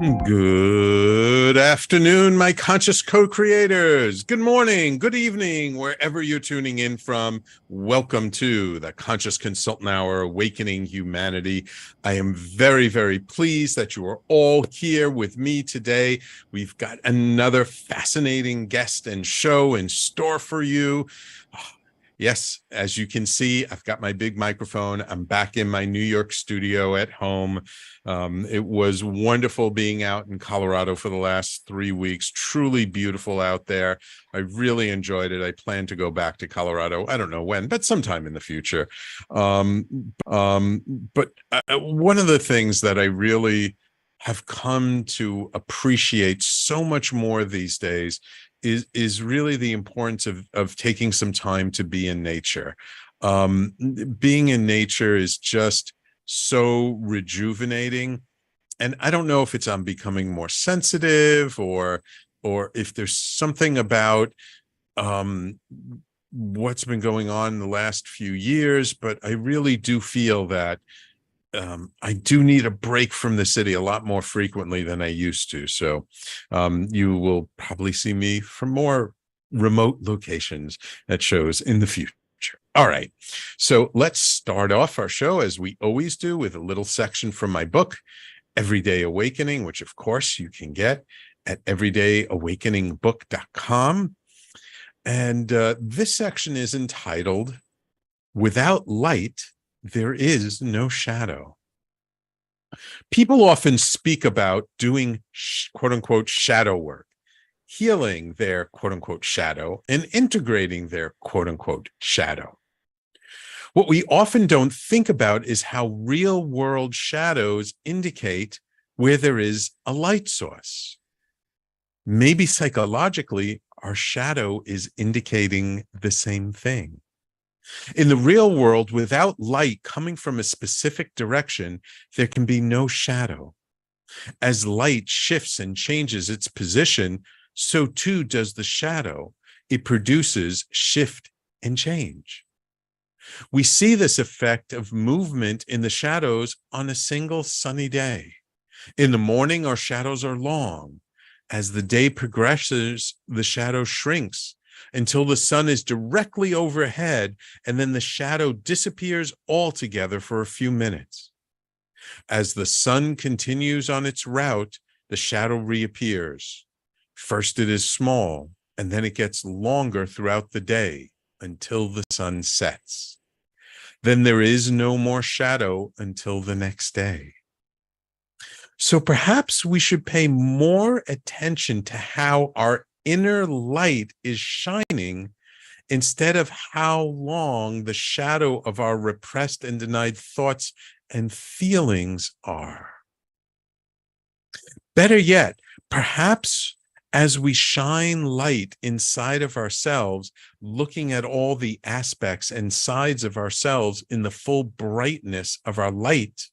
Good afternoon, my conscious co-creators. Good morning, good evening, wherever you're tuning in from. Welcome to the Conscious Consultant Hour, Awakening Humanity. I am very, very pleased that you are all here with me today. We've got another fascinating guest and show in store for you. Yes, as you can see, I've got my big microphone. I'm back in my New York studio at home. It was wonderful being out in Colorado for the last 3 weeks. Truly beautiful out there. I really enjoyed it. I plan to go back to Colorado. I don't know when, but sometime in the future. But one of the things that I really have come to appreciate so much more these days is really the importance of taking some time to be in nature. Being in nature is just so rejuvenating. And I don't know if I'm becoming more sensitive or if there's something about what's been going on in the last few years, but I really do feel that I do need a break from the city a lot more frequently than I used to. So you will probably see me from more remote locations at shows in the future. All right. So let's start off our show, as we always do, with a little section from my book, Everyday Awakening, which of course you can get at everydayawakeningbook.com. And this section is entitled, Without Light, There is no shadow. People often speak about doing quote unquote shadow work, healing their quote unquote shadow, and integrating their quote unquote shadow. What we often don't think about is how real world shadows indicate where there is a light source. Maybe psychologically, our shadow is indicating the same thing. In the real world, without light coming from a specific direction, there can be no shadow. As light shifts and changes its position, so too does the shadow. It produces shift and change. We see this effect of movement in the shadows on a single sunny day. In the morning, our shadows are long. As the day progresses, the shadow shrinks until the sun is directly overhead, and then the shadow disappears altogether for a few minutes. As the sun continues on its route, the shadow reappears. First it is small, and then it gets longer throughout the day until the sun sets. Then there is no more shadow until the next day. So perhaps we should pay more attention to how our inner light is shining instead of how long the shadow of our repressed and denied thoughts and feelings are. Better yet, perhaps as we shine light inside of ourselves, looking at all the aspects and sides of ourselves in the full brightness of our light,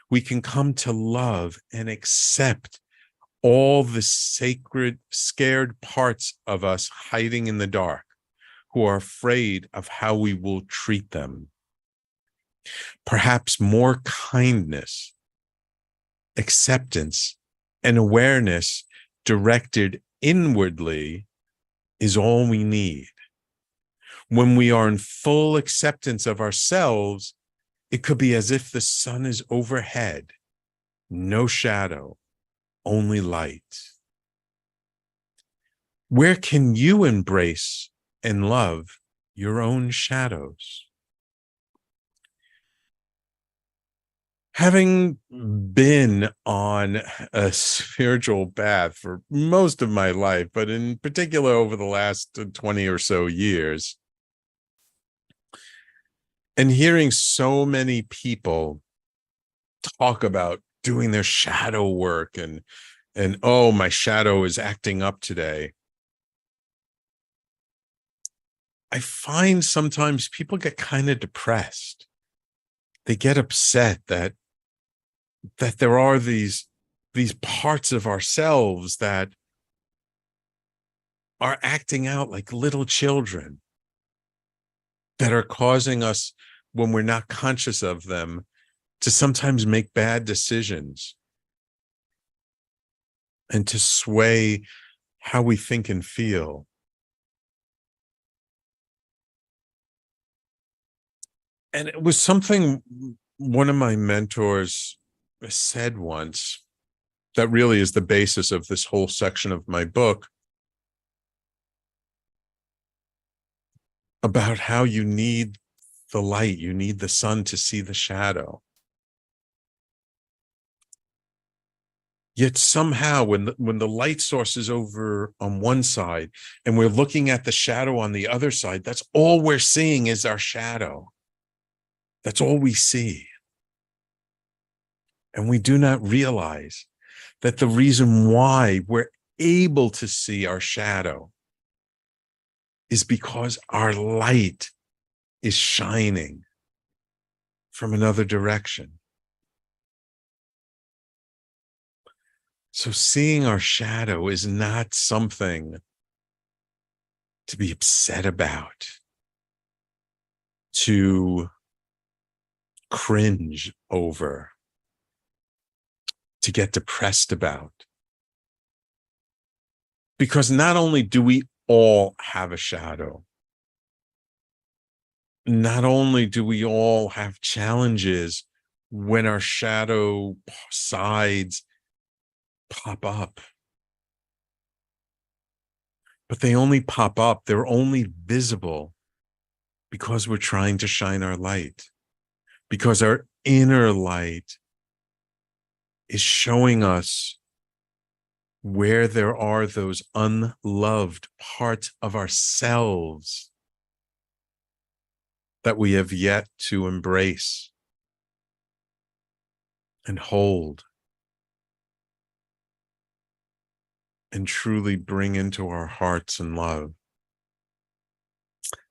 we can come to love and accept all the sacred, scared parts of us hiding in the dark, who are afraid of how we will treat them. Perhaps more kindness, acceptance, and awareness directed inwardly is all we need. When we are in full acceptance of ourselves, it could be as if the sun is overhead, no shadow, only light. Where can you embrace and love your own shadows? Having been on a spiritual path for most of my life, but in particular over the last 20 or so years, and hearing so many people talk about doing their shadow work and oh, my shadow is acting up today, I find sometimes people get kind of depressed. They get upset that there are these parts of ourselves that are acting out like little children, that are causing us, when we're not conscious of them, to sometimes make bad decisions. and to sway how we think and feel. And it was something one of my mentors said once that really is the basis of this whole section of my book, about how you need the light, you need the sun to see the shadow. Yet somehow when the light source is over on one side and we're looking at the shadow on the other side, that's all we're seeing is our shadow. That's all we see. And we do not realize that the reason why we're able to see our shadow is because our light is shining from another direction. So seeing our shadow is not something to be upset about, to cringe over, to get depressed about. Because not only do we all have a shadow, not only do we all have challenges when our shadow sides pop up, but they only pop up, they're only visible because we're trying to shine our light, because our inner light is showing us where there are those unloved parts of ourselves that we have yet to embrace and hold and truly bring into our hearts and love.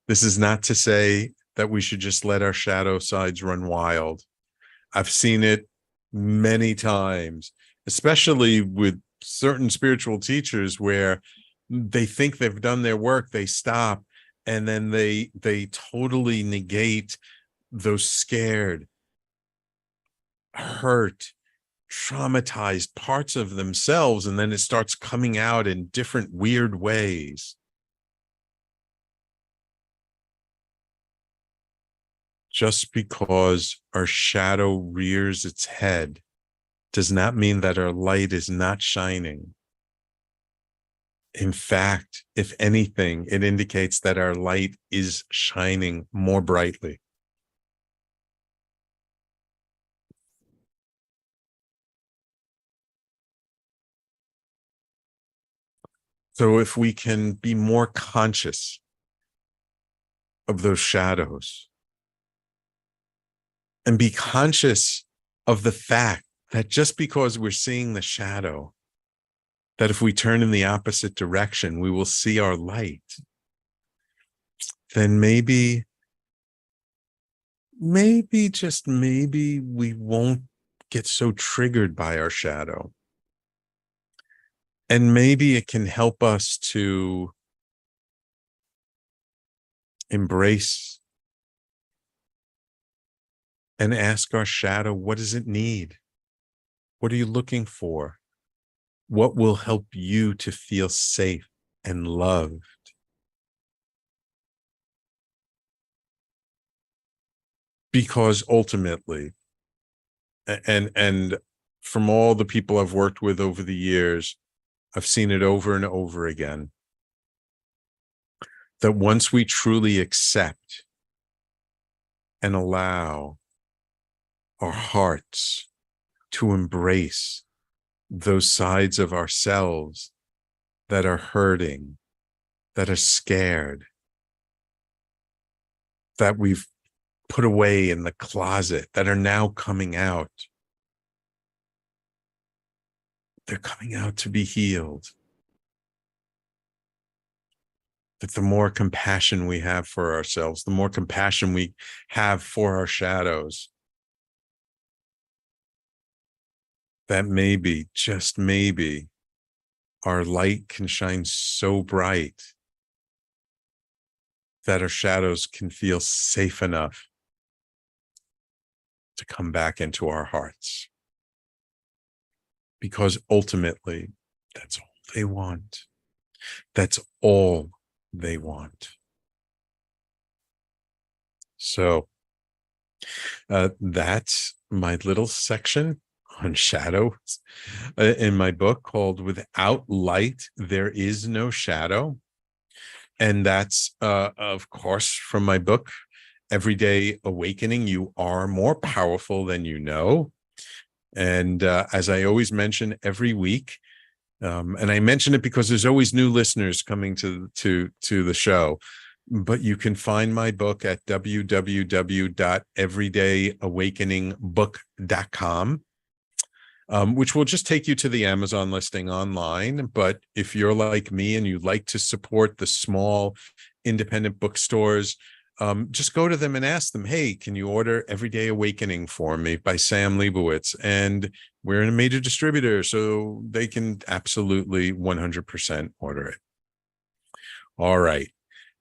This is not to say that we should just let our shadow sides run wild. I've seen it many times, especially with certain spiritual teachers where they think they've done their work, they stop, and then they totally negate those scared, hurt, traumatized parts of themselves, and then it starts coming out in different weird ways. Just because our shadow rears its head does not mean that our light is not shining. In fact, if anything, it indicates that our light is shining more brightly. So if we can be more conscious of those shadows and be conscious of the fact that just because we're seeing the shadow, that if we turn in the opposite direction, we will see our light, then maybe, just maybe we won't get so triggered by our shadow. And maybe it can help us to embrace and ask our shadow, what does it need? What are you looking for? What will help you to feel safe and loved? Because ultimately, and from all the people I've worked with over the years, I've seen it over and over again, that once we truly accept and allow our hearts to embrace those sides of ourselves that are hurting, that are scared, that we've put away in the closet, that are now coming out. They're coming out to be healed. That the more compassion we have for ourselves, the more compassion we have for our shadows, that maybe, just maybe, our light can shine so bright that our shadows can feel safe enough to come back into our hearts. Because ultimately, That's all they want. That's all they want. So that's my little section on shadows in my book called Without Light, There Is No Shadow. And that's, of course, from my book, Everyday Awakening. You are more powerful than you know. And as I always mention every week, and I mention it because there's always new listeners coming to the show, but you can find my book at www.everydayawakeningbook.com, which will just take you to the Amazon listing online. But if you're like me and you like to support the small independent bookstores, just go to them and ask them, hey, can you order Everyday Awakening for me by Sam Leibowitz? And we're in a major distributor, so they can absolutely 100% order it. All right.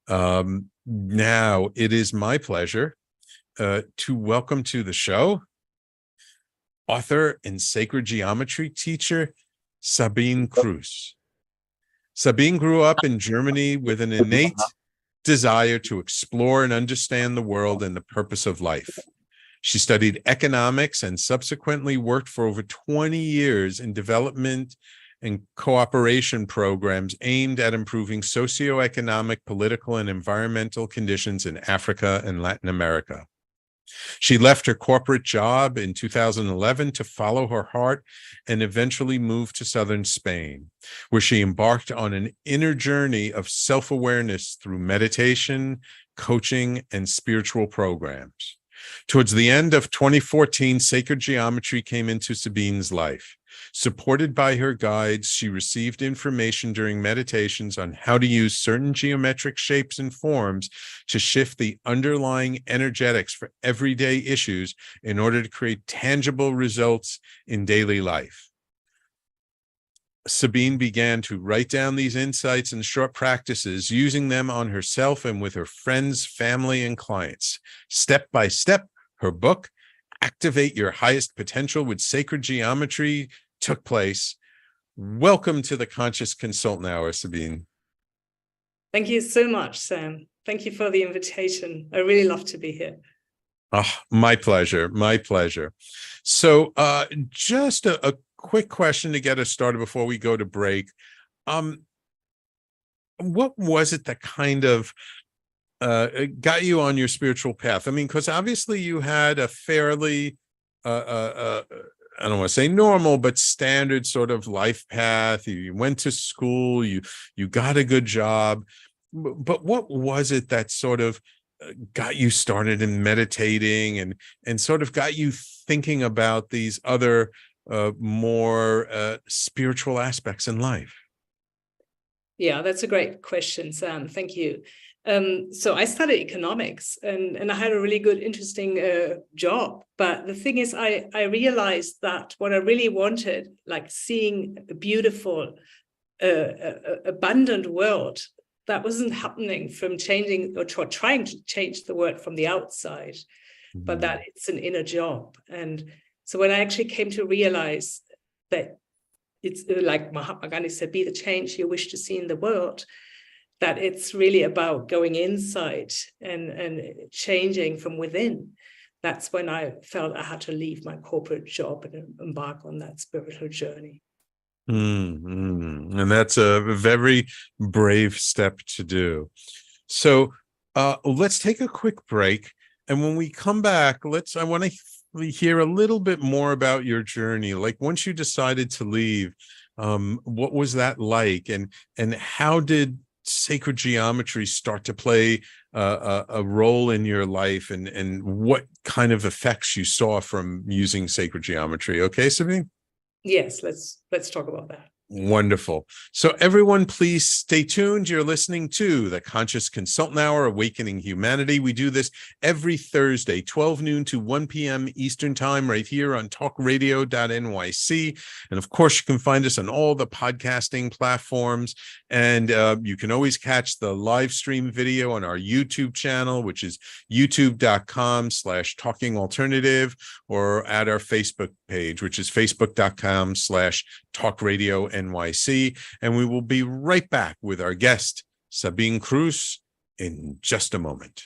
Now it is my pleasure to welcome to the show author and sacred geometry teacher, Sabine Kruse. Sabine grew up in Germany with an innate desire to explore and understand the world and the purpose of life. She studied economics and subsequently worked for over 20 years in development and cooperation programs aimed at improving socio-economic, political, and environmental conditions in Africa and Latin America. She left her corporate job in 2011 to follow her heart and eventually moved to southern Spain, where she embarked on an inner journey of self-awareness through meditation, coaching, and spiritual programs. Towards the end of 2014, sacred geometry came into Sabine's life. Supported by her guides, she received information during meditations on how to use certain geometric shapes and forms to shift the underlying energetics for everyday issues in order to create tangible results in daily life. Sabine began to write down these insights and short practices, using them on herself and with her friends, family, and clients. Step by step, her book, Activate Your Highest Potential with Sacred Geometry, took place. Welcome to the Conscious Consultant Hour, Sabine. Thank you so much, Sam. Thank you for the invitation. I really love to be here. Oh, my pleasure. My pleasure. So just a quick question to get us started before we go to break. What was it that kind of got you on your spiritual path? I mean, because obviously you had a fairly, I don't want to say normal, but standard sort of life path. You went to school, you got a good job. But what was it that sort of got you started in meditating and sort of got you thinking about these other more spiritual aspects in life? Yeah, that's a great question, Sam. Thank you. So I studied economics and I had a really good, interesting job. But the thing is, I realized that what I really wanted, like seeing a beautiful, abundant world, that wasn't happening from changing or trying to change the world from the outside, but that it's an inner job. And so when I actually came to realize that it's like Mahatma Gandhi said, be the change you wish to see in the world, that it's really about going inside and changing from within. That's when I felt I had to leave my corporate job and embark on that spiritual journey. And that's a very brave step to do. So let's take a quick break. And when we come back, I want to hear a little bit more about your journey. Like once you decided to leave, what was that like? And how did sacred geometry start to play a role in your life, and what kind of effects you saw from using sacred geometry? Okay, Sabine? Yes, let's talk about that. Wonderful. So everyone, please stay tuned. You're listening to the Conscious Consultant Hour, Awakening Humanity. We do this every Thursday, 12 noon to 1 p.m. Eastern Time, right here on talkradio.nyc. And of course, you can find us on all the podcasting platforms. And you can always catch the live stream video on our YouTube channel, which is youtube.com/talkingalternative, or at our Facebook page, which is facebook.com/talkradionYC. socio-economic.nyc. And we will be right back with our guest, Sabine Kruse, in just a moment.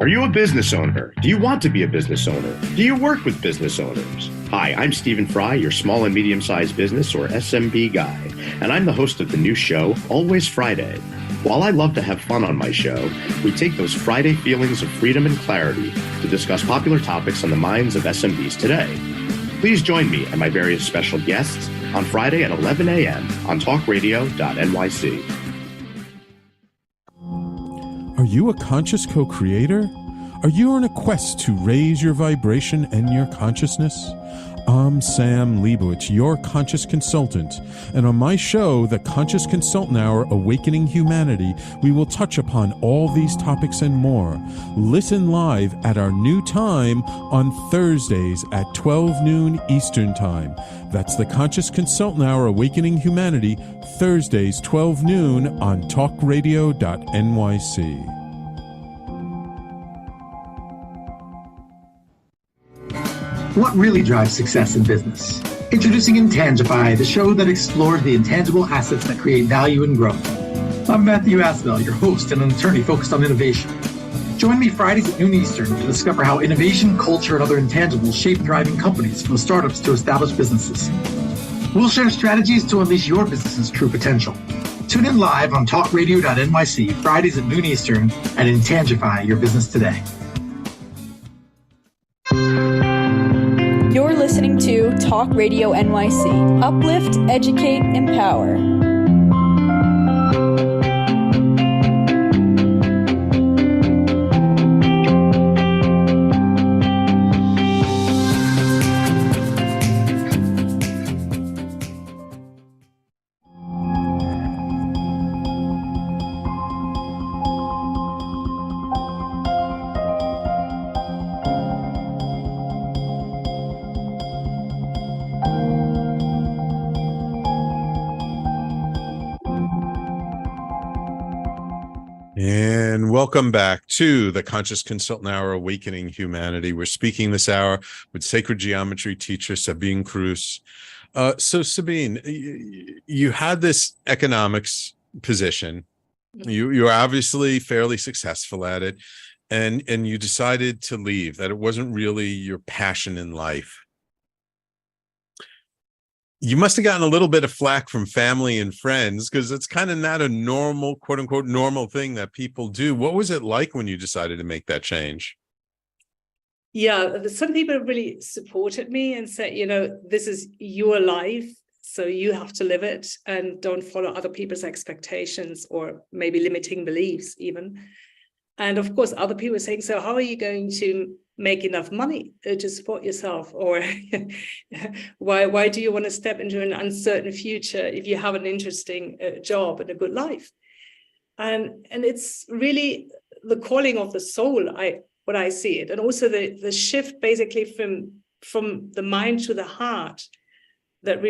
Are you a business owner? Do you want to be a business owner? Do you work with business owners? Hi, I'm Stephen Fry, your small and medium-sized business or SMB guy, and I'm the host of the new show, Always Friday. While I love to have fun on my show, we take those Friday feelings of freedom and clarity to discuss popular topics on the minds of SMBs today. Please join me and my various special guests on Friday at 11 a.m. on talkradio.nyc. Are you a conscious co-creator? Are you on a quest to raise your vibration and your consciousness? I'm Sam Leibowitz, your conscious consultant, and on my show, The Conscious Consultant Hour, Awakening Humanity, we will touch upon all these topics and more. Listen live at our new time on Thursdays at 12 noon Eastern Time. That's The Conscious Consultant Hour, Awakening Humanity, Thursdays 12 noon on talkradio.nyc. What really drives success in business? Introducing Intangify, the show that explores the intangible assets that create value and growth. I'm Matthew Asbell, your host and an attorney focused on innovation. Join me Fridays at noon Eastern to discover how innovation, culture, and other intangibles shape thriving companies from startups to established businesses. We'll share strategies to unleash your business's true potential. Tune in live on talkradio.nyc Fridays at noon Eastern and Intangify your business today. You're listening to Talk Radio NYC. Uplift, educate, empower. And welcome back to the Conscious Consultant Hour, Awakening Humanity. We're speaking this hour with sacred geometry teacher Sabine Kruse. So Sabine, you had this economics position. You're obviously fairly successful at it, and you decided to leave, that it wasn't really your passion in life. You must have gotten a little bit of flack from family and friends because it's kind of not a normal, quote unquote, normal thing that people do. What was it like when you decided to make that change? Yeah, some people really supported me and said, this is your life, so you have to live it and don't follow other people's expectations or maybe limiting beliefs even. And of course, other people are saying, so how are you going to make enough money to support yourself? Or why do you want to step into an uncertain future if you have an interesting job and a good life? And it's really the calling of the soul, what I see it. And also the shift basically from the mind to the heart that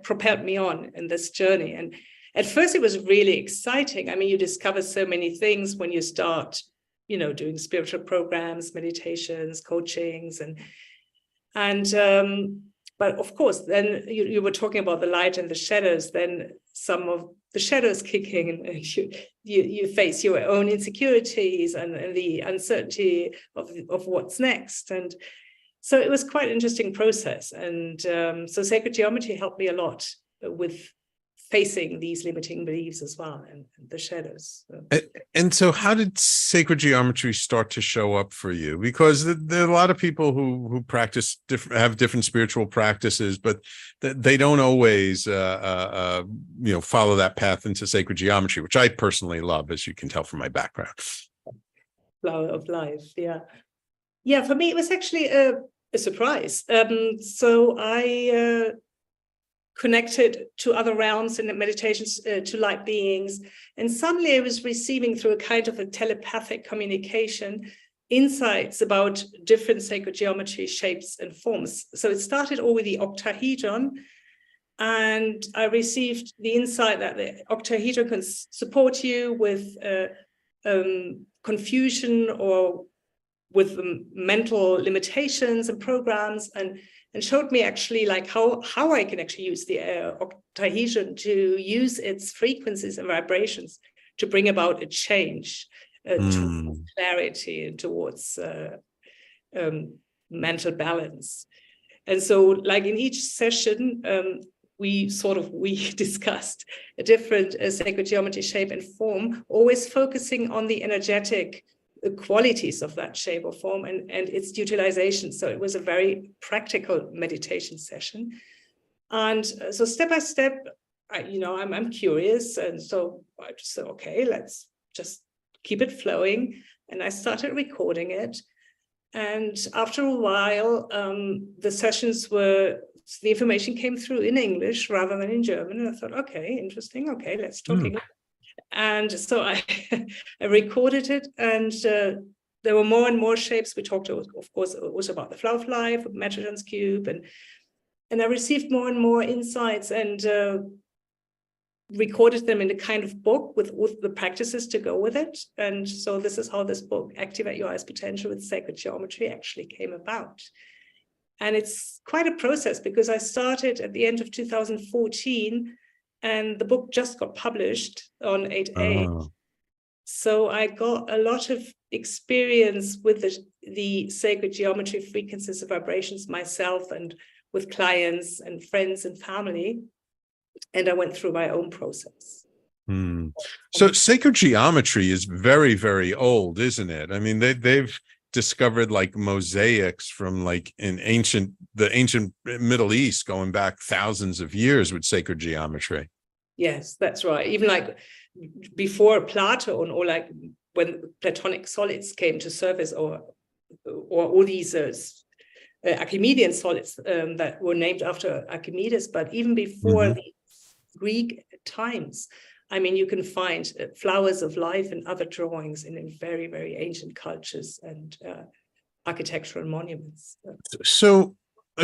propelled me on in this journey. And at first it was really exciting. I mean, you discover so many things when you start, doing spiritual programs, meditations, coachings, but of course, then you were talking about the light and the shadows. Then some of the shadows kick in, and you face your own insecurities and the uncertainty of what's next. And so it was quite an interesting process. And so sacred geometry helped me a lot with facing these limiting beliefs as well and the shadows. And so how did sacred geometry start to show up for you? Because there are a lot of people who practice have different spiritual practices, but they don't always follow that path into sacred geometry, which I personally love, as you can tell from my background. Flower of life. Yeah, for me it was actually a surprise. So I connected to other realms in the meditations, to light beings. And suddenly I was receiving, through a kind of a telepathic communication, insights about different sacred geometry shapes and forms. So it started all with the octahedron. And I received the insight that the octahedron can support you with confusion or with the mental limitations and programs, and showed me actually like how I can actually use the octahedron to use its frequencies and vibrations to bring about a change towards clarity and towards mental balance. And so like in each session, we discussed a different sacred geometry, shape and form, always focusing on the energetic qualities of that shape or form and its utilization. So it was a very practical meditation session. And so step by step, I'm curious. And so I just said, okay, let's just keep it flowing. And I started recording it. And after a while, the information came through in English rather than in German. And I thought, okay, interesting. Okay, let's talk English. And so I recorded it, and there were more and more shapes. We talked, of course, also about the flow of life, Metatron's cube, and I received more and more insights and recorded them in a kind of book with the practices to go with it. And so this is how this book, Activate Your Highest Potential with Sacred Geometry, actually came about. And it's quite a process because I started at the end of 2014, and the book just got published on 8/8. Oh. So I got a lot of experience with the sacred geometry, frequencies and vibrations myself, and with clients and friends and family. And I went through my own process. So sacred geometry is very, very old, isn't it? I mean, they've discovered like mosaics from like the ancient Middle East going back thousands of years with sacred geometry. Yes, that's right. Even like before Plato, or like when Platonic solids came to surface, or all these Archimedean solids that were named after Archimedes, but even before the Greek times, I mean, you can find flowers of life and other drawings in very, very ancient cultures and architectural monuments. So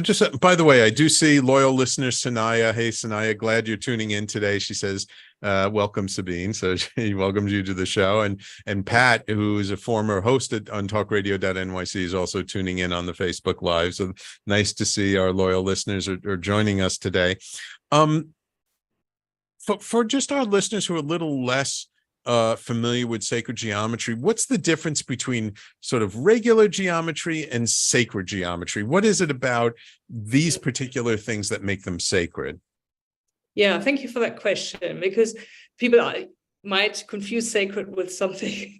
just, by the way, I do see loyal listener Sanaya. Hey, Sanaya, glad you're tuning in today. She says, welcome, Sabine. So she welcomes you to the show. And Pat, who is a former host on talkradio.nyc, is also tuning in on the Facebook Live. So nice to see our loyal listeners are joining us today. For just our listeners who are a little less familiar with sacred geometry, what's the difference between sort of regular geometry and sacred geometry? What is it about these particular things that make them sacred? Yeah, thank you for that question, because people might confuse sacred with something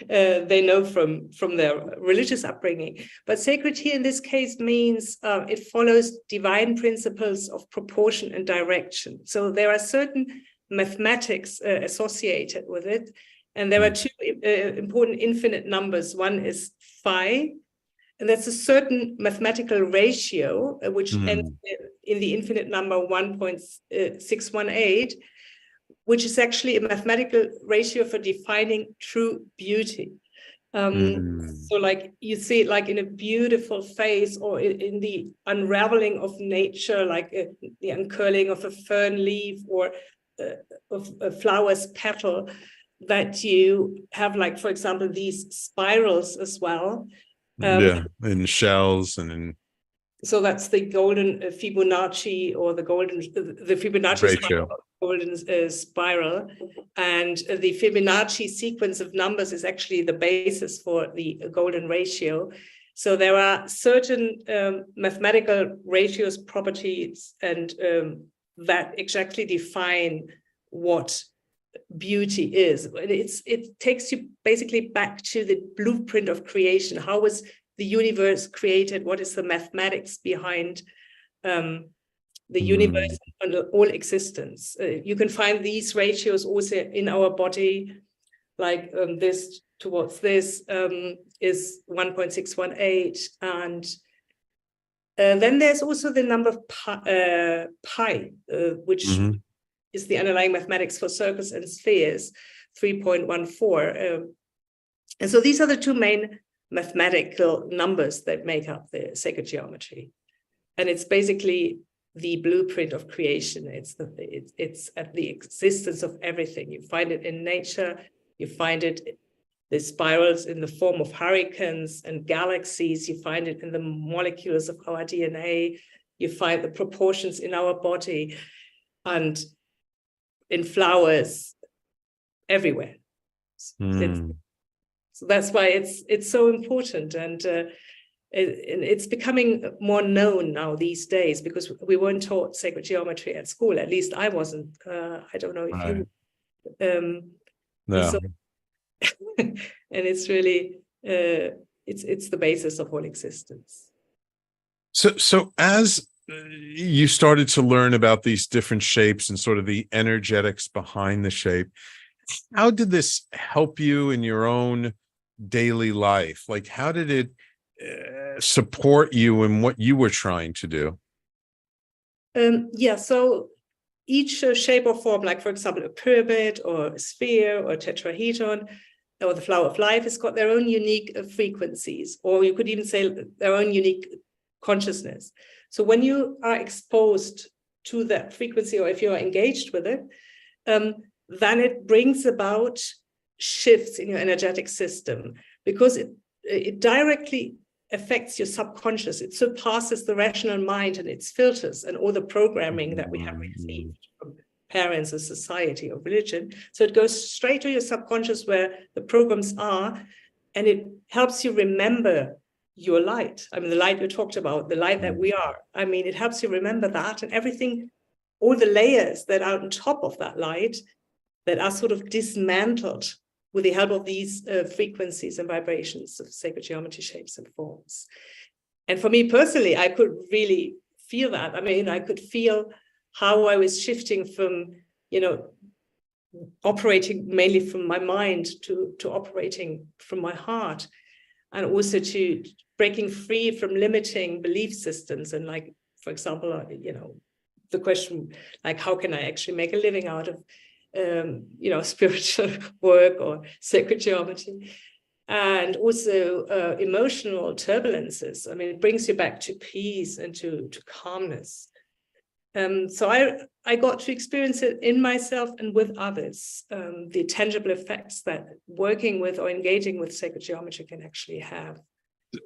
they know from their religious upbringing. But sacred here in this case means it follows divine principles of proportion and direction. So there are certain mathematics associated with it. And there are two important infinite numbers. One is phi, and that's a certain mathematical ratio, which ends in the infinite number 1.618, which is actually a mathematical ratio for defining true beauty. So like you see it like in a beautiful face, or in the unraveling of nature, like the uncurling of a fern leaf, or of a flower's petal, that you have, like, for example, these spirals as well. In shells and in. So that's the golden Fibonacci, or the Fibonacci spiral, golden spiral. And the Fibonacci sequence of numbers is actually the basis for the golden ratio. So there are certain mathematical ratios, properties, and that exactly define what beauty is. It takes you basically back to the blueprint of creation. How was the universe created? What is the mathematics behind the universe and all existence? You can find these ratios also in our body, like this towards this is 1.618, and then there's also the number pi, which is the underlying mathematics for circles and spheres, 3.14. And so these are the two main mathematical numbers that make up the sacred geometry. And it's basically the blueprint of creation. It's at the existence of everything. You find it in nature, you find it the spirals in the form of hurricanes and galaxies. You find it in the molecules of our DNA. You find the proportions in our body and in flowers everywhere. So that's why it's so important, and it's becoming more known now these days, because we weren't taught sacred geometry at school. At least I wasn't. I don't know if you. No. So, and it's really it's the basis of all existence. So as you started to learn about these different shapes and sort of the energetics behind the shape, how did this help you in your own daily life? Like, how did it support you in what you were trying to do? So each shape or form, like for example, a pyramid or a sphere or a tetrahedron or the flower of life, has got their own unique frequencies, or you could even say their own unique consciousness. So when you are exposed to that frequency, or if you are engaged with it, then it brings about shifts in your energetic system, because it directly affects your subconscious. It surpasses the rational mind and its filters and all the programming that we have received from parents or society or religion. So it goes straight to your subconscious where the programs are, and it helps you remember your light. I mean, the light you talked about, the light that we are. I mean, it helps you remember that, and everything, all the layers that are on top of that light that are sort of dismantled with the help of these frequencies and vibrations of sacred geometry, shapes and forms. And for me personally, I could really feel that. I mean, I could feel how I was shifting from, operating mainly from my mind to operating from my heart, and also to breaking free from limiting belief systems. And like, for example, the question, like, how can I actually make a living out of spiritual work or sacred geometry, and also emotional turbulences. I mean, it brings you back to peace and to calmness. So I got to experience it in myself and with others, the tangible effects that working with or engaging with sacred geometry can actually have.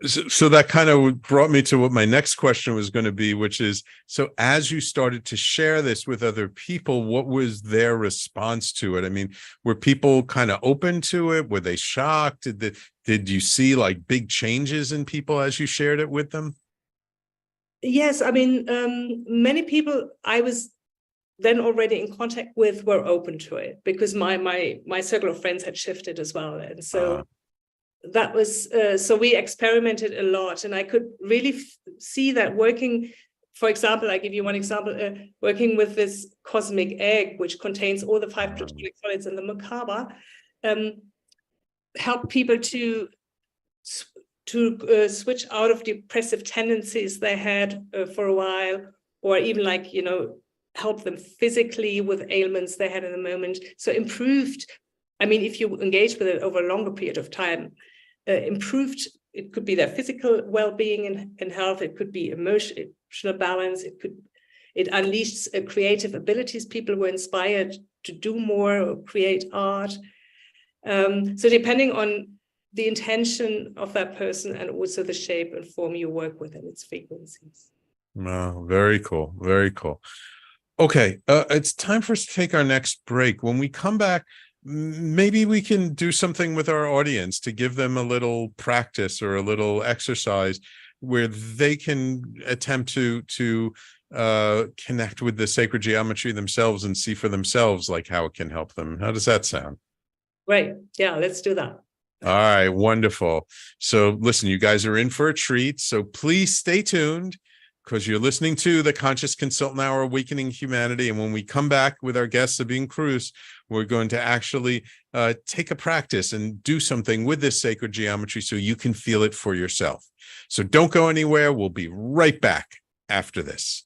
So that kind of brought me to what my next question was going to be, which is, so as you started to share this with other people, what was their response to it? I mean, were people kind of open to it? Were they shocked? Did you see like big changes in people as you shared it with them? Yes, I mean, many people I was then already in contact with were open to it, because my circle of friends had shifted as well. And so that was, so we experimented a lot, and I could really see that working. For example, I give you one example, working with this cosmic egg, which contains all the 5 platonic solids in the Merkaba, help people to switch out of depressive tendencies they had for a while, or even help them physically with ailments they had in the moment. So improved, I mean, if you engage with it over a longer period of time, improved, it could be their physical well-being and health, it could be emotional balance, it unleashed creative abilities. People were inspired to do more or create art. So depending on the intention of that person, and also the shape and form you work with and its frequencies. Wow, very cool. Very cool. Okay, it's time for us to take our next break. When we come back, maybe we can do something with our audience to give them a little practice or a little exercise where they can attempt to connect with the sacred geometry themselves and see for themselves like how it can help them. How does that sound? Great. Yeah, let's do that. All right, wonderful. So listen, you guys are in for a treat. So please stay tuned, because you're listening to the Conscious Consultant Hour, Awakening Humanity. And when we come back with our guest, Sabine Kruse, we're going to actually take a practice and do something with this sacred geometry so you can feel it for yourself. So don't go anywhere. We'll be right back after this.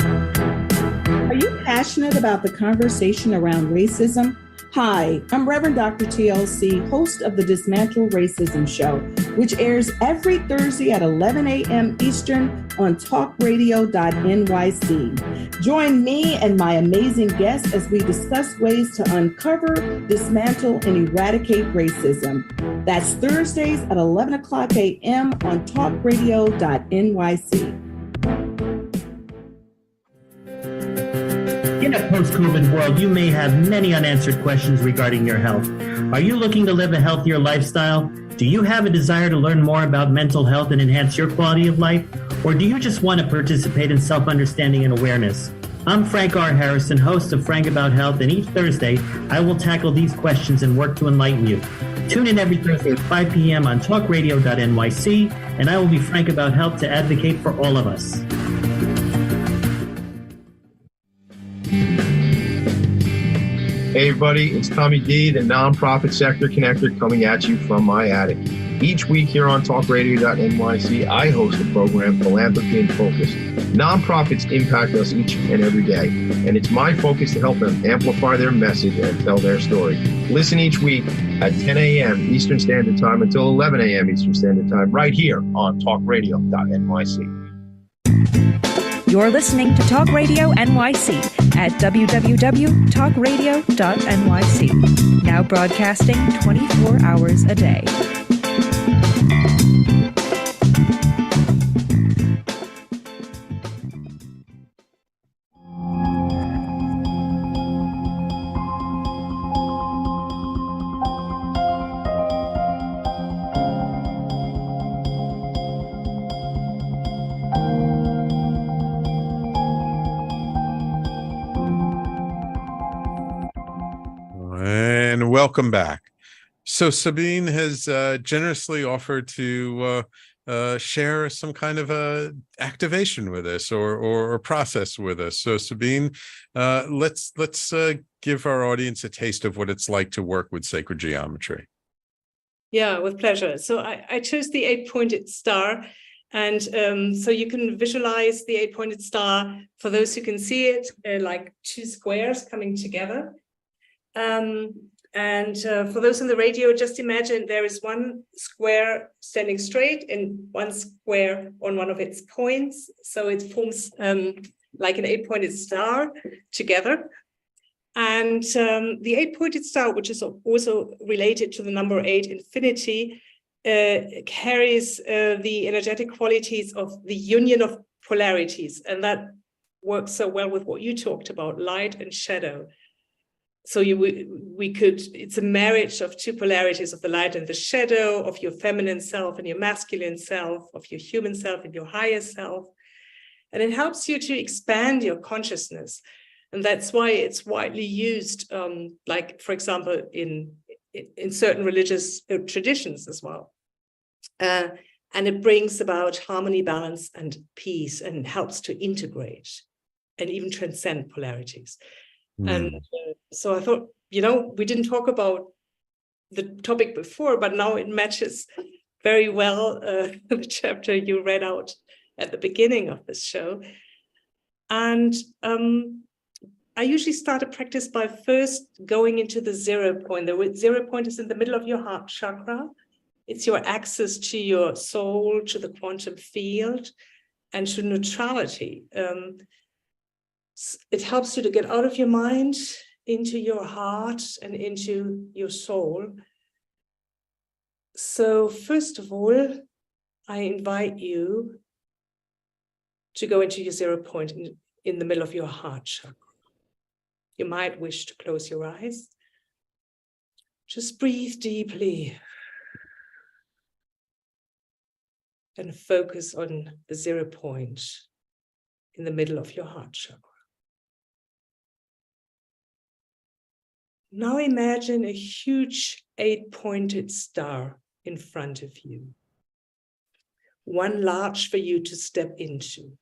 Are you passionate about the conversation around racism? Hi, I'm Reverend Dr. TLC, host of the Dismantle Racism Show, which airs every Thursday at 11 a.m. Eastern on talkradio.nyc. Join me and my amazing guests as we discuss ways to uncover, dismantle, and eradicate racism. That's Thursdays at 11 o'clock a.m. on talkradio.nyc. In a post-COVID world, you may have many unanswered questions regarding your health. Are you looking to live a healthier lifestyle? Do you have a desire to learn more about mental health and enhance your quality of life? Or do you just want to participate in self-understanding and awareness? I'm Frank R. Harrison, host of Frank About Health, and each Thursday, I will tackle these questions and work to enlighten you. Tune in every Thursday at 5 p.m. on talkradio.nyc, and I will be frank about health to advocate for all of us. Hey everybody, it's Tommy D, the Nonprofit Sector Connector, coming at you from my attic. Each week here on talkradio.nyc, I host the program Philanthropy in Focus. Nonprofits impact us each and every day, and it's my focus to help them amplify their message and tell their story. Listen each week at 10 a.m. Eastern Standard Time until 11 a.m. Eastern Standard Time, right here on talkradio.nyc. You're listening to Talk Radio NYC at www.talkradio.nyc. Now broadcasting 24 hours a day. And welcome back. So Sabine has generously offered to share some kind of a activation with us or process with us. So Sabine, let's give our audience a taste of what it's like to work with sacred geometry. Yeah, with pleasure. So I chose the 8-pointed star. And so you can visualize the 8-pointed star, for those who can see it, like two squares coming together. For those on the radio, just imagine there is one square standing straight and one square on one of its points. So it forms like an 8-pointed star together. And the 8-pointed star, which is also related to the number 8, infinity, carries the energetic qualities of the union of polarities. And that works so well with what you talked about, light and shadow. So it's a marriage of two polarities, of the light and the shadow, of your feminine self and your masculine self, of your human self and your higher self. And it helps you to expand your consciousness. And that's why it's widely used, like, for example, in certain religious traditions as well. And it brings about harmony, balance, and peace, and helps to integrate and even transcend polarities. And so I thought, we didn't talk about the topic before, but now it matches very well the chapter you read out at the beginning of this show. And I usually start a practice by first going into the 0 point. The 0 point is in the middle of your heart chakra. It's your access to your soul, to the quantum field, and to neutrality. It helps you to get out of your mind into your heart and into your soul. So first of all, I invite you to go into your 0 point in the middle of your heart chakra. You might wish to close your eyes. Just breathe deeply and focus on the 0 point in the middle of your heart chakra. Now imagine a huge 8-pointed star in front of you, one large for you to step into.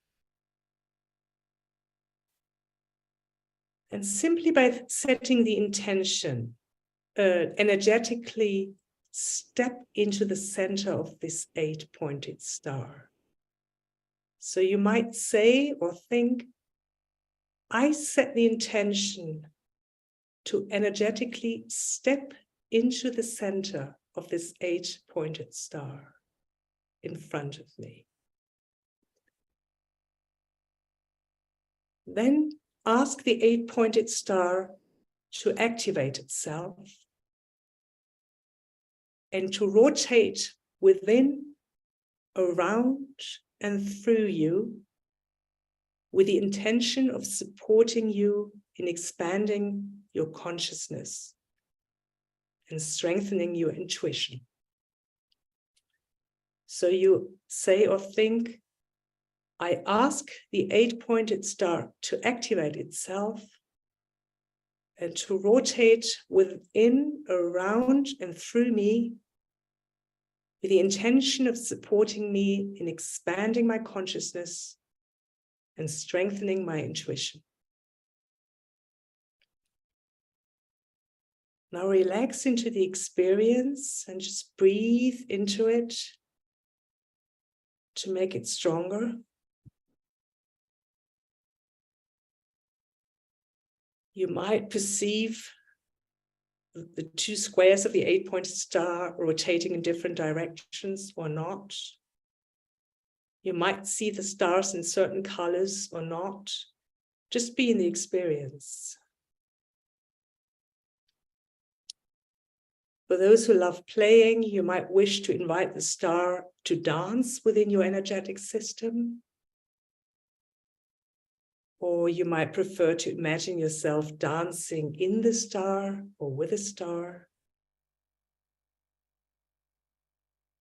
And simply by setting the intention, energetically step into the center of this 8-pointed star. So you might say or think, I set the intention to energetically step into the center of this 8-pointed star in front of me. Then ask the 8-pointed star to activate itself and to rotate within, around, and through you with the intention of supporting you in expanding your consciousness and strengthening your intuition. So you say or think, I ask the 8-pointed star to activate itself and to rotate within, around, and through me with the intention of supporting me in expanding my consciousness and strengthening my intuition. Now relax into the experience and just breathe into it to make it stronger. You might perceive the 2 squares of the 8-pointed star rotating in different directions or not. You might see the stars in certain colors or not. Just be in the experience. For those who love playing, you might wish to invite the star to dance within your energetic system. Or you might prefer to imagine yourself dancing in the star or with a star.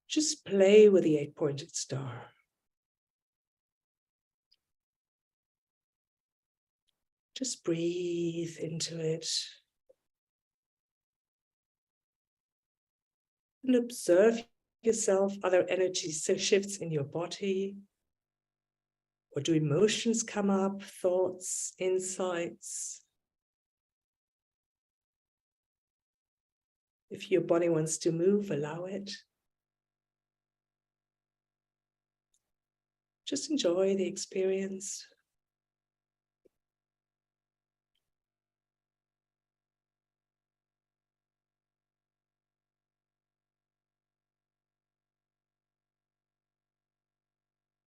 Just play with the 8-pointed star. Just breathe into it. And observe yourself. Are there energy shifts in your body? Or do emotions come up, thoughts, insights? If your body wants to move, allow it. Just enjoy the experience.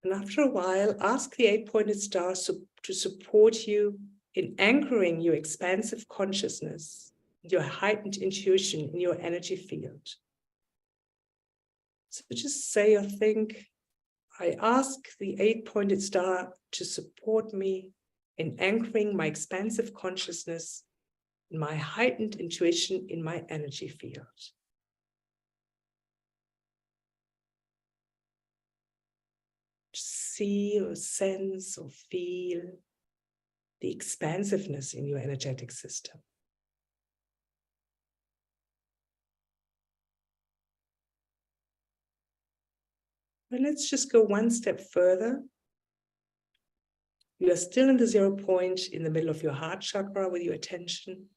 And after a while, ask the 8-pointed star to support you in anchoring your expansive consciousness, your heightened intuition in your energy field. So just say or think, I ask the 8-pointed star to support me in anchoring my expansive consciousness and my heightened intuition in my energy field. See or sense or feel the expansiveness in your energetic system. And let's just go one step further. You are still in the 0 point in the middle of your heart chakra with your attention.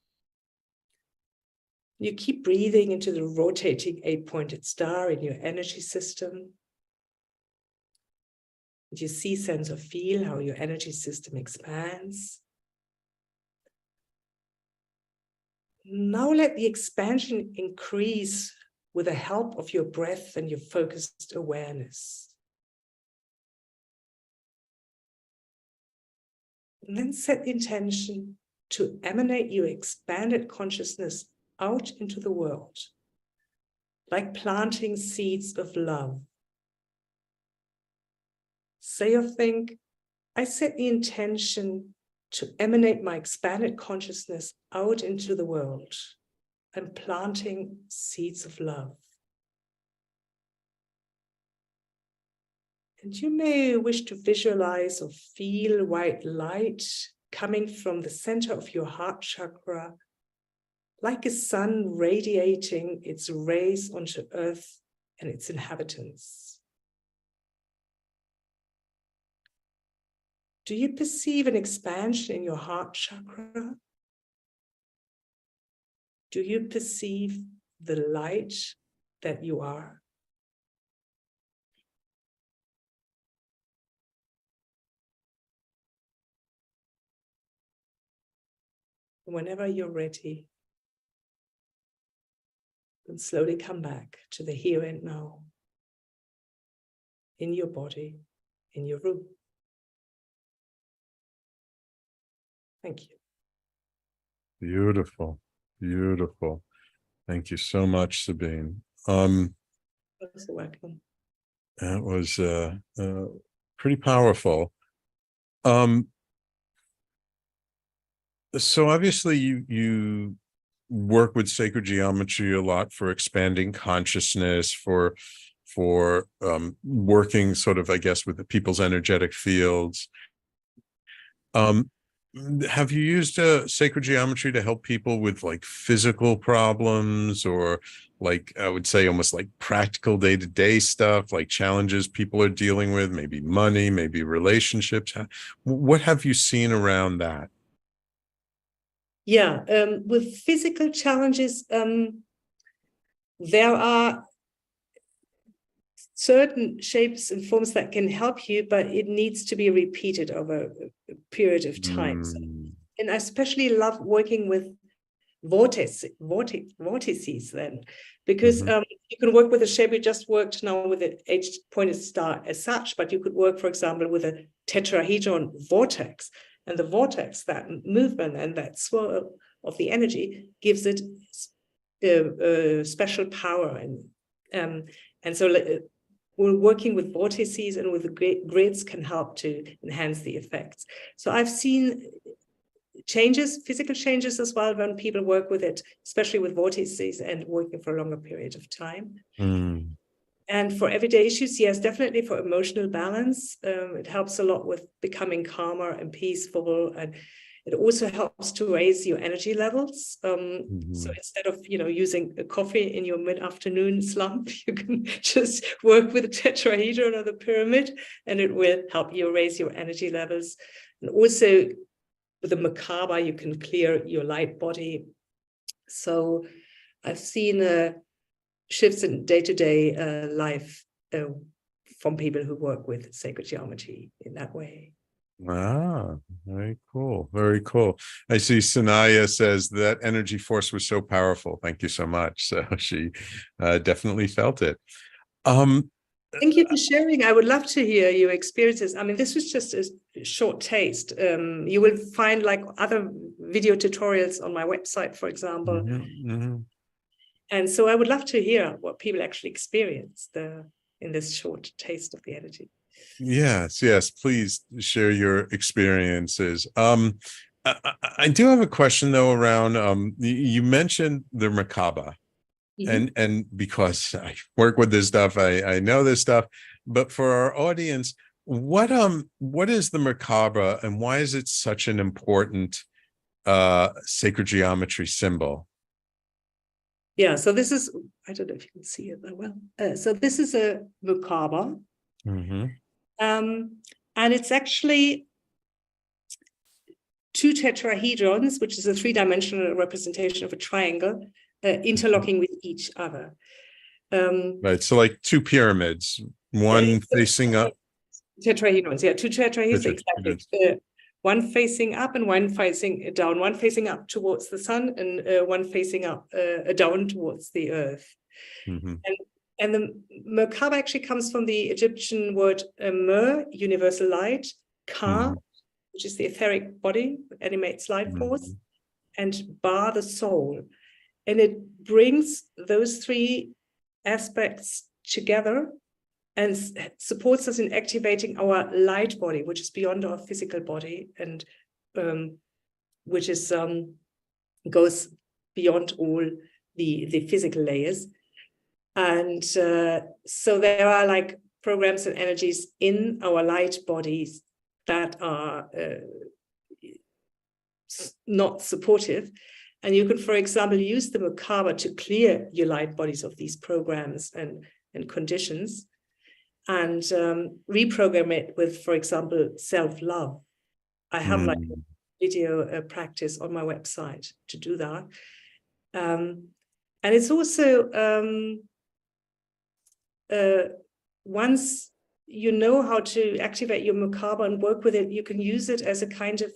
You keep breathing into the rotating 8-pointed star in your energy system. You see, sense, or feel how your energy system expands. Now let the expansion increase with the help of your breath and your focused awareness. And then set the intention to emanate your expanded consciousness out into the world, like planting seeds of love. Say or think, I set the intention to emanate my expanded consciousness out into the world. I'm planting seeds of love. And you may wish to visualize or feel white light coming from the center of your heart chakra, like a sun radiating its rays onto Earth and its inhabitants. Do you perceive an expansion in your heart chakra? Do you perceive the light that you are? And whenever you're ready, then slowly come back to the here and now, in your body, in your room. Thank you. Beautiful, beautiful. Thank you so much, Sabine. You're welcome. That was pretty powerful. So obviously you work with sacred geometry a lot for expanding consciousness, for working sort of, I guess, with the people's energetic fields. Have you used sacred geometry to help people with like physical problems, or like, I would say almost like practical day-to-day stuff, like challenges people are dealing with, maybe money, maybe relationships? What have you seen around that? Yeah, with physical challenges, there are certain shapes and forms that can help you, but it needs to be repeated over a period of time. So, and I especially love working with vortices then, because you can work with a shape. We just worked now with an H-pointed star as such, but you could work, for example, with a tetrahedron vortex. And the vortex, that movement and that swirl of the energy, gives it special power. And so we're working with vortices, and with the grids can help to enhance the effects. So I've seen changes, physical changes as well, when people work with it, especially with vortices and working for a longer period of time. And for everyday issues, yes, definitely for emotional balance. It helps a lot with becoming calmer and peaceful. And it also helps to raise your energy levels. So instead of, using a coffee in your mid-afternoon slump, you can just work with the tetrahedron or the pyramid, and it will help you raise your energy levels. And also with the Merkaba, you can clear your light body. So I've seen shifts in day-to-day life from people who work with sacred geometry in that way. Ah, very cool. Very cool. I see Sanaya says that energy force was so powerful. Thank you so much. So she definitely felt it. Thank you for sharing. I would love to hear your experiences. I mean, this was just a short taste. You will find like other video tutorials on my website, for example. And so I would love to hear what people actually experienced in this short taste of the energy. Yes, please share your experiences. I do have a question though around, you mentioned the Merkaba. And because I work with this stuff, I know this stuff, but for our audience, what is the Merkaba, and why is it such an important sacred geometry symbol? Yeah, so this is, I don't know if you can see it that well. So this is a Merkaba. And it's actually two tetrahedrons, which is a three-dimensional representation of a triangle, interlocking with each other. Right, so like two pyramids, one facing up. Tetrahedrons, yeah, two tetrahedrons, exactly. One facing up and one facing down, one facing up towards the sun and one facing up down towards the earth. And the Merkaba actually comes from the Egyptian word Mer, universal light, Ka, which is the etheric body, animates life force, and Ba, the soul. And it brings those three aspects together and supports us in activating our light body, which is beyond our physical body, and which is goes beyond all the physical layers. And so there are like programs and energies in our light bodies that are not supportive. And you can, for example, use the Merkaba to clear your light bodies of these programs and conditions, and reprogram it with, for example, self-love. I have like a video practice on my website to do that. And it's also, once you know how to activate your Merkaba and work with it, you can use it as a kind of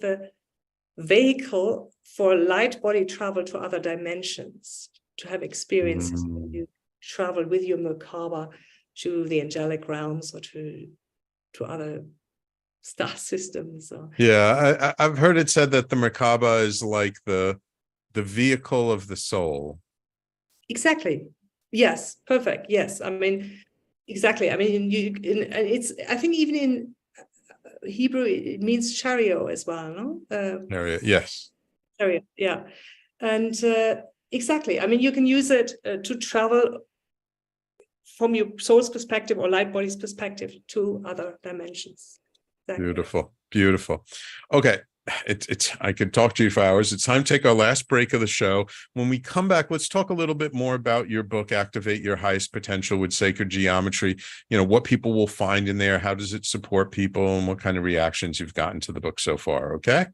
vehicle for light body travel to other dimensions, to have experiences when you travel with your Merkaba to the angelic realms or to other star systems. Yeah, I've heard it said that the Merkaba is like the vehicle of the soul. Exactly. Yes. Perfect. Yes. I mean, exactly. I mean, I think even in Hebrew, it means chariot as well, no? Yes. Chariot, yeah. And exactly. I mean, you can use it to travel from your soul's perspective or light body's perspective to other dimensions. Exactly. Beautiful. Beautiful. Okay. I could talk to you for hours. It's time to take our last break of the show. When we come back, let's talk a little bit more about your book, Activate Your Highest Potential with Sacred Geometry. You know, what people will find in there, how does it support people, and what kind of reactions you've gotten to the book so far. Okay.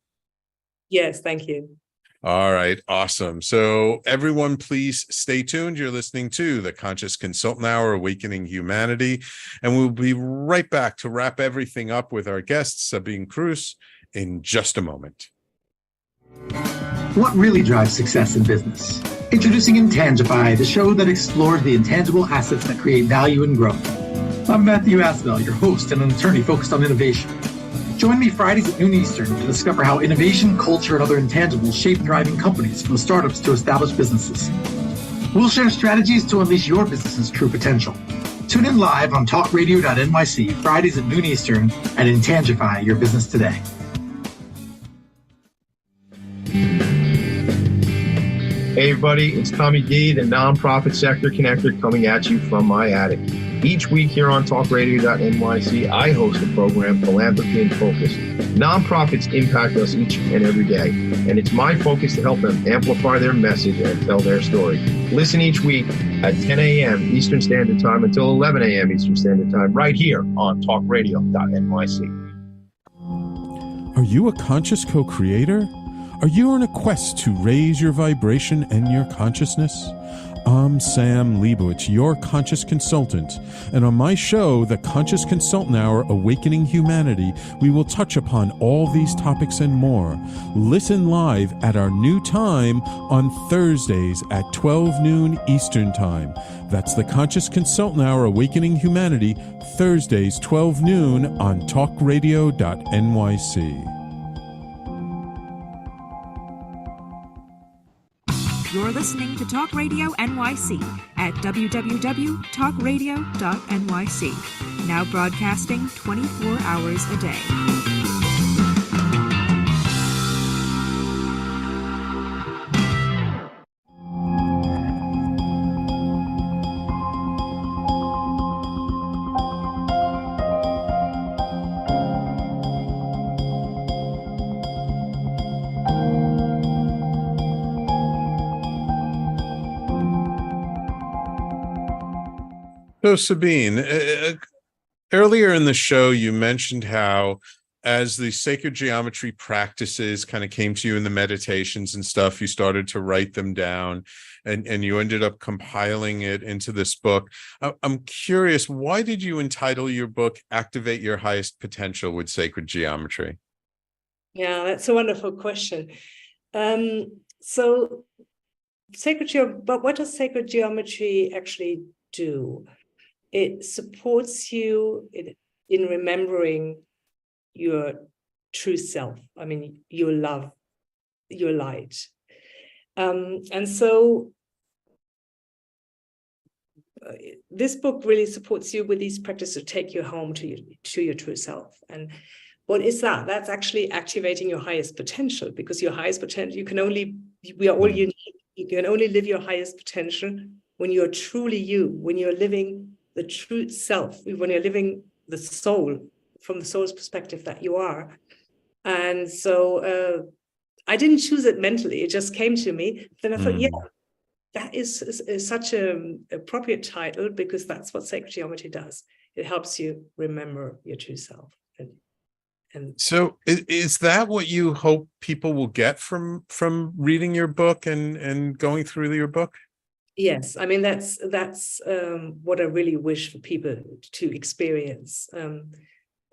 Yes. Thank you. All right. Awesome. So everyone, please stay tuned. You're listening to the Conscious Consultant Hour, Awakening Humanity. And we'll be right back to wrap everything up with our guest, Sabine Kruse, in just a moment. What really drives success in business? Introducing Intangify, the show that explores the intangible assets that create value and growth. I'm Matthew Asbell, your host and an attorney focused on innovation. Join me Fridays at noon Eastern to discover how innovation, culture, and other intangibles shape thriving companies from startups to established businesses. We'll share strategies to unleash your business's true potential. Tune in live on talkradio.nyc Fridays at noon Eastern and Intangify your business today. Hey everybody, it's Tommy D, the nonprofit sector connector, coming at you from my attic. Each week here on talkradio.nyc, I host the program Philanthropy in Focus. Nonprofits impact us each and every day, and it's my focus to help them amplify their message and tell their story. Listen each week at 10 a.m. Eastern Standard Time until 11 a.m. Eastern Standard Time, right here on talkradio.nyc. Are you a conscious co-creator? Are you on a quest to raise your vibration and your consciousness? I'm Sam Leibowitz, your conscious consultant, and on my show, The Conscious Consultant Hour, Awakening Humanity, we will touch upon all these topics and more. Listen live at our new time on Thursdays at 12 noon Eastern Time. That's The Conscious Consultant Hour, Awakening Humanity, Thursdays 12 noon on talkradio.nyc. You're listening to Talk Radio NYC at www.talkradio.nyc. Now broadcasting 24 hours a day. So Sabine, earlier in the show, you mentioned how as the sacred geometry practices kind of came to you in the meditations and stuff, you started to write them down and you ended up compiling it into this book. I'm curious, why did you entitle your book Activate Your Highest Potential with Sacred Geometry? Yeah, that's a wonderful question. So but what does sacred geometry actually do? It supports you in remembering your true self. I mean, your love, your light. And so this book really supports you with these practices to take you home to your true self. And what is that? That's actually activating your highest potential, because your highest potential, we are all unique. You can only live your highest potential when you're truly you, when you're living the true self, when you're living the soul from the soul's perspective that you are. And so I didn't choose it mentally, it just came to me. Then I thought, yeah, that is such an appropriate title, because that's what sacred geometry does. It helps you remember your true self. And so is that what you hope people will get from reading your book and going through your book? Yes, I mean, that's what I really wish for people to experience.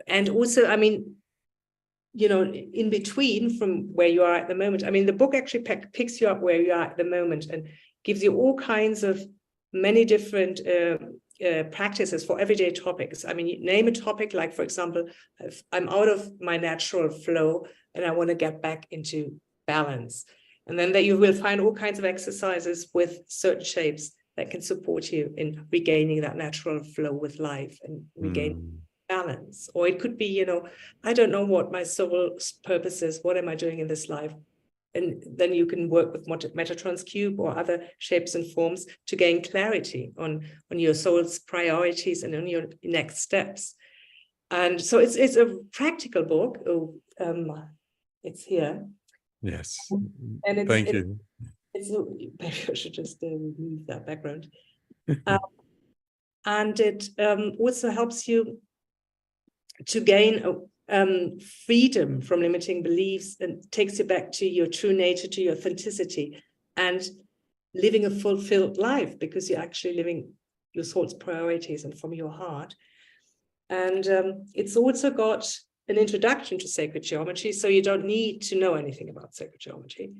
And also, I mean, in between from where you are at the moment. I mean, the book actually picks you up where you are at the moment and gives you all kinds of many different practices for everyday topics. I mean, you name a topic, like, for example, if I'm out of my natural flow and I want to get back into balance. And then you will find all kinds of exercises with certain shapes that can support you in regaining that natural flow with life and regain balance. Or it could be, I don't know what my soul's purpose is. What am I doing in this life? And then you can work with Metatron's cube or other shapes and forms to gain clarity on your soul's priorities and on your next steps. And so it's a practical book. It's here. Yes. And Thank you. Maybe I should just remove that background. And it also helps you to gain freedom from limiting beliefs and takes you back to your true nature, to your authenticity, and living a fulfilled life because you're actually living your soul's priorities and from your heart. And it's also got an introduction to sacred geometry, so you don't need to know anything about sacred geometry.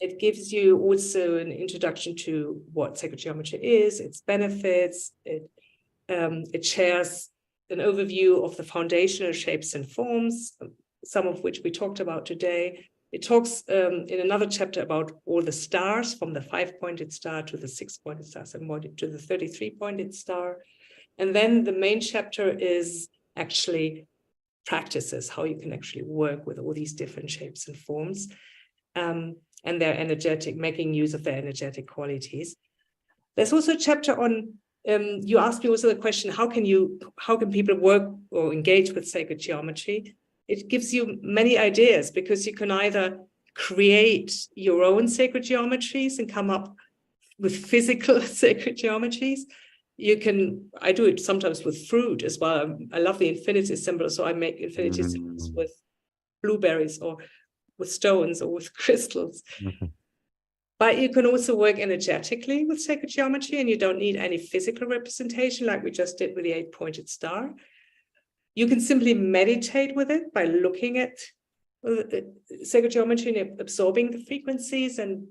It gives you also an introduction to what sacred geometry is, its benefits. It shares an overview of the foundational shapes and forms, some of which we talked about today. It talks in another chapter about all the stars, from the 5-pointed star to the 6-pointed star and to the 33-pointed star. And then the main chapter is actually practices, how you can actually work with all these different shapes and forms, and their energetic, making use of their energetic qualities. There's also a chapter on, you asked me also the question, how can people work or engage with sacred geometry? It gives you many ideas, because you can either create your own sacred geometries and come up with physical sacred geometries. I do it sometimes with fruit as well. I love the infinity symbol, so I make infinity symbols with blueberries or with stones or with crystals. But you can also work energetically with sacred geometry, and you don't need any physical representation like we just did with the 8-pointed star. You can simply meditate with it by looking at sacred geometry and absorbing the frequencies and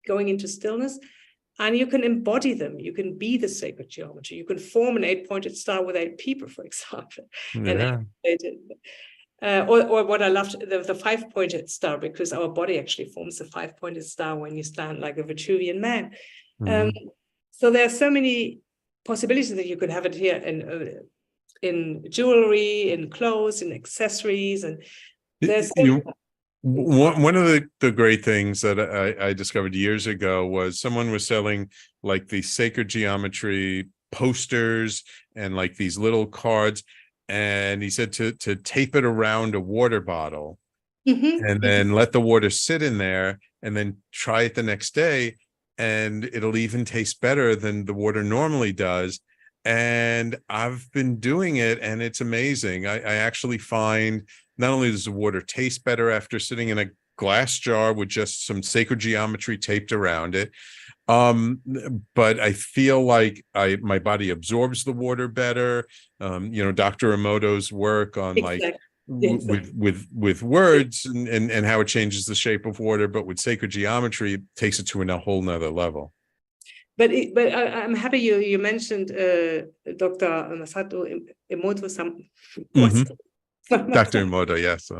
going into stillness. And you can embody them. You can be the sacred geometry. You can form an 8-pointed star with 8 people, for example. Yeah. Or what I loved, the 5-pointed star, because our body actually forms a 5-pointed star when you stand like a Vitruvian man. So there are so many possibilities that you could have it here in jewelry, in clothes, in accessories, and there's one of the great things that I discovered years ago was someone was selling like these sacred geometry posters and like these little cards. And he said to tape it around a water bottle and then let the water sit in there and then try it the next day. And it'll even taste better than the water normally does. And I've been doing it, and it's amazing. I actually find not only does the water taste better after sitting in a glass jar with just some sacred geometry taped around it, but I feel like my body absorbs the water better. Dr. Emoto's work on with words and how it changes the shape of water, but with sacred geometry, it takes it to a whole nother level. But I'm happy you mentioned Dr. Masato Emoto. Dr. Emoto, yes.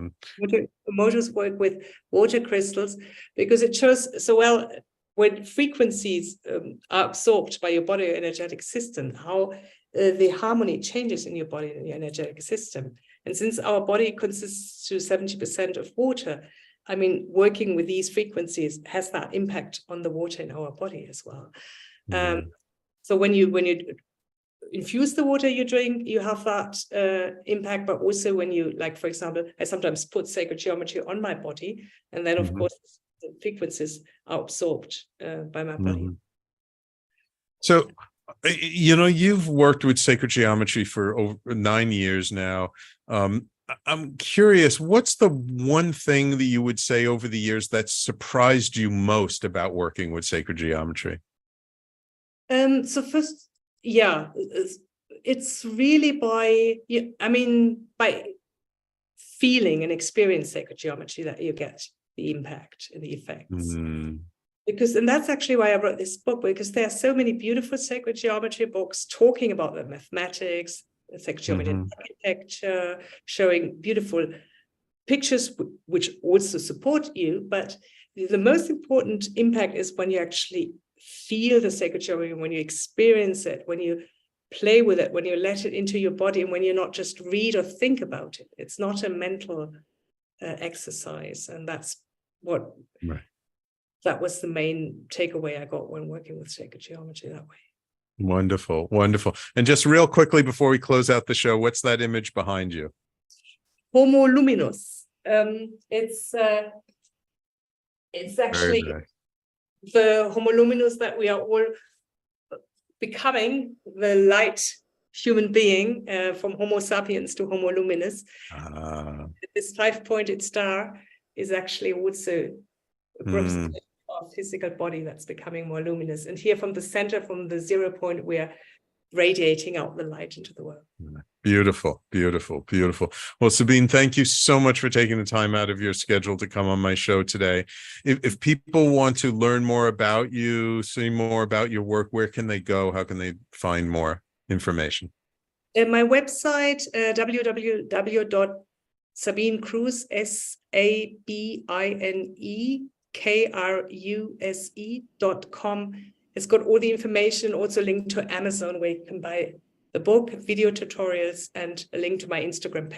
Emoto's work with water crystals, because it shows so well when frequencies are absorbed by your body energetic system, how the harmony changes in your body and your energetic system. And since our body consists to 70% of water, I mean, working with these frequencies has that impact on the water in our body as well. So when you infuse the water you drink, you have that impact, but also when you, like, for example, I sometimes put sacred geometry on my body, and then of course the frequencies are absorbed by my body. So, you've worked with sacred geometry for over 9 years now. I'm curious, what's the one thing that you would say over the years that surprised you most about working with sacred geometry? So first, it's really by feeling and experience sacred geometry that you get the impact and the effects. And that's actually why I wrote this book, because there are so many beautiful sacred geometry books talking about the mathematics, the sacred geometry architecture, showing beautiful pictures which also support you. But the most important impact is when you actually feel the sacred geometry, when you experience it, when you play with it, when you let it into your body, and when you not just read or think about it. It's not a mental exercise. And that's what... Right. That was the main takeaway I got when working with sacred geometry that way. Wonderful, wonderful. And just real quickly before we close out the show, what's that image behind you? Homo luminous. It's actually the Homo luminous that we are all becoming, the light human being, from Homo sapiens to Homo luminous. This 5-pointed star is actually also a representation of physical body that's becoming more luminous. And here from the center, from the 0 point, we're radiating out the light into the world. Beautiful, beautiful, beautiful. Well, Sabine, thank you so much for taking the time out of your schedule to come on my show today. If people want to learn more about you, see more about your work, where can they go? How can they find more information? My website, www.sabinekruse, SABINEKRUSE.com. It's got all the information, also linked to Amazon, where you can buy the book, video tutorials, and a link to my Instagram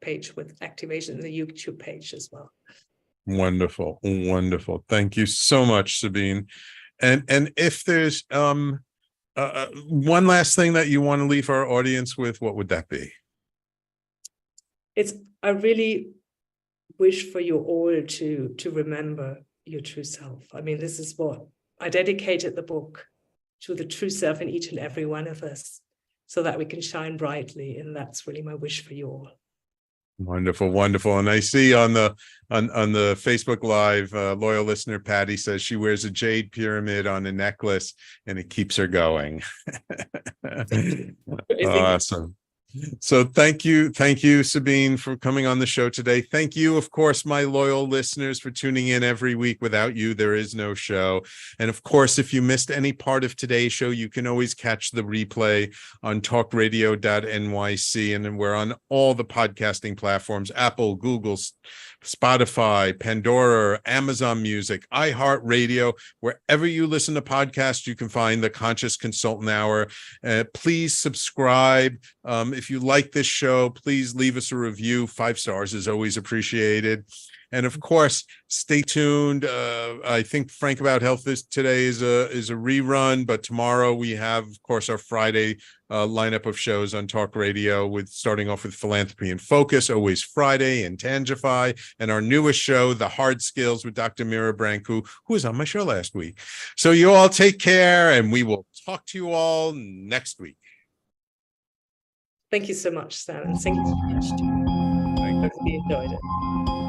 page with activation, and the YouTube page as well. Wonderful, wonderful. Thank you so much, Sabine. And if there's one last thing that you want to leave our audience with, what would that be? I really wish for you all to remember your true self. I mean, this is what I dedicated the book to, the true self in each and every one of us, so that we can shine brightly. And that's really my wish for you all. Wonderful, wonderful. And I see on the Facebook Live, loyal listener Patty says she wears a jade pyramid on a necklace and it keeps her going. Awesome. So thank you, Sabine, for coming on the show today. Thank you, of course, my loyal listeners, for tuning in every week. Without you, there is no show. And of course, if you missed any part of today's show, you can always catch the replay on talkradio.nyc. And then we're on all the podcasting platforms: Apple, Google, Spotify, Pandora, Amazon Music, iHeartRadio. Wherever you listen to podcasts, you can find the Conscious Consultant Hour. Please subscribe. If you like this show, please leave us a review. 5 stars is always appreciated. And of course, stay tuned. I think Frank About Health today is a rerun, but tomorrow we have, of course, our Friday lineup of shows on Talk Radio, with starting off with Philanthropy in Focus, always Friday, and Tangify, and our newest show, The Hard Skills, with Dr. Mira Brancu, who was on my show last week. So you all take care, and we will talk to you all next week. Thank you so much, Stan. Thank you so much. I really enjoyed it.